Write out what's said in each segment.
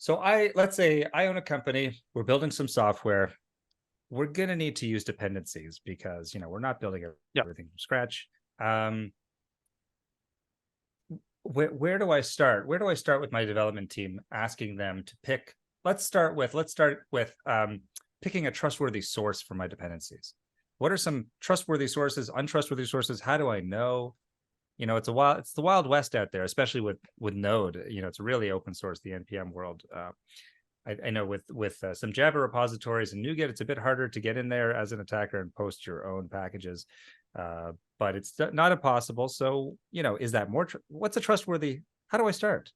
So let's say I own a company, we're building some software. We're going to need to use dependencies because, we're not building everything from scratch. Where do I start? Where do I start with my development team, asking them to pick? Let's start with picking a trustworthy source for my dependencies. What are some trustworthy sources, untrustworthy sources? How do I know? It's the Wild West out there, especially with Node. It's really open source, the NPM world. I know with some Java repositories and NuGet, it's a bit harder to get in there as an attacker and post your own packages, but it's not impossible. So, is that what's a trustworthy? How do I start?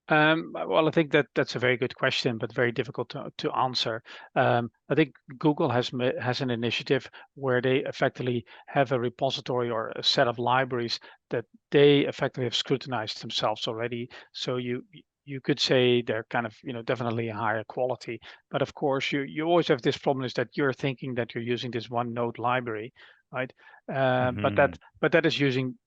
Well, I think that's a very good question, but very difficult to answer. I think Google has an initiative where they effectively have a repository or a set of libraries that they effectively have scrutinized themselves already. So you could say they're kind of definitely a higher quality, but of course you always have this problem, is that you're thinking that you're using this one node library, right? But that is using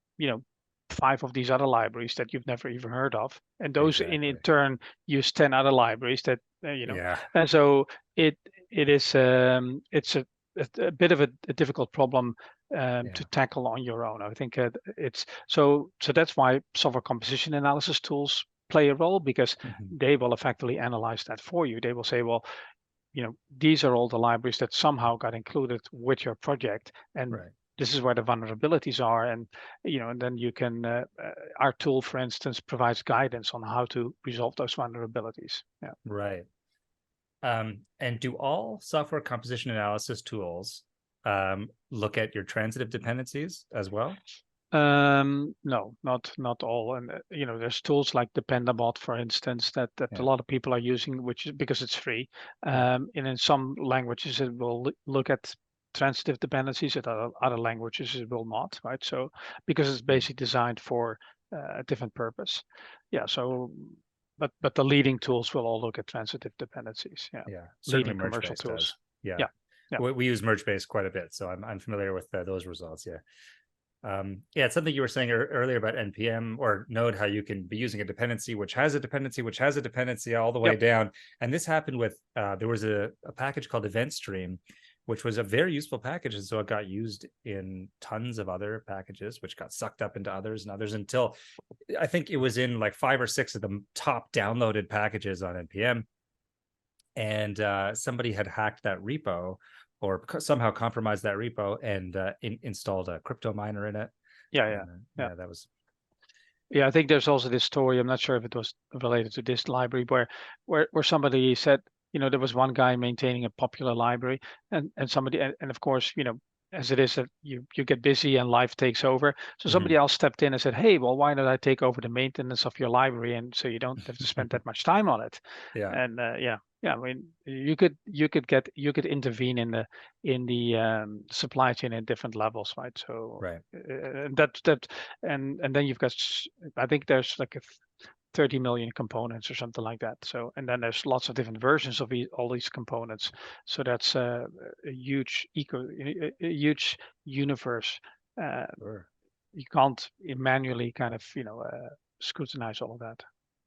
5 of these other libraries that you've never even heard of, and those in turn use 10 other libraries that and so it's a bit of a difficult problem to tackle on your own. I think it's so that's why software composition analysis tools play a role, because they will effectively analyze that for you. They will say, well, these are all the libraries that somehow got included with your project, and this is where the vulnerabilities are, and and then you can our tool, for instance, provides guidance on how to resolve those vulnerabilities. And do all software composition analysis tools look at your transitive dependencies as well? No, not all. And there's tools like Dependabot, for instance, that a lot of people are using, which is because it's free. And in some languages it will look at transitive dependencies, at other languages it will not, right? So because it's basically designed for a different purpose. So but the leading tools will all look at transitive dependencies. Certainly leading commercial tools does. We use Mergebase quite a bit, so I'm familiar with those results. It's something you were saying earlier about NPM or Node, how you can be using a dependency which has a dependency which has a dependency all the way down. And this happened with there was a package called Event Stream, which was a very useful package, and so it got used in tons of other packages, which got sucked up into others and others, until I think it was in like 5 or 6 of the top downloaded packages on NPM. And somebody had hacked that repo, or somehow compromised that repo, and installed a crypto miner in it. That was. I think there's also this story. I'm not sure if it was related to this library, where somebody said, there was one guy maintaining a popular library, and somebody, and of course, as it is that you get busy and life takes over. So somebody else stepped in and said, hey, well, why don't I take over the maintenance of your library, and so you don't have to spend that much time on it. And I mean, you could intervene in the supply chain at different levels, right? So and then you've got, I think there's like 30 million components or something like that. So, and then there's lots of different versions of all these components. So that's a huge huge universe. You can't manually kind of scrutinize all of that.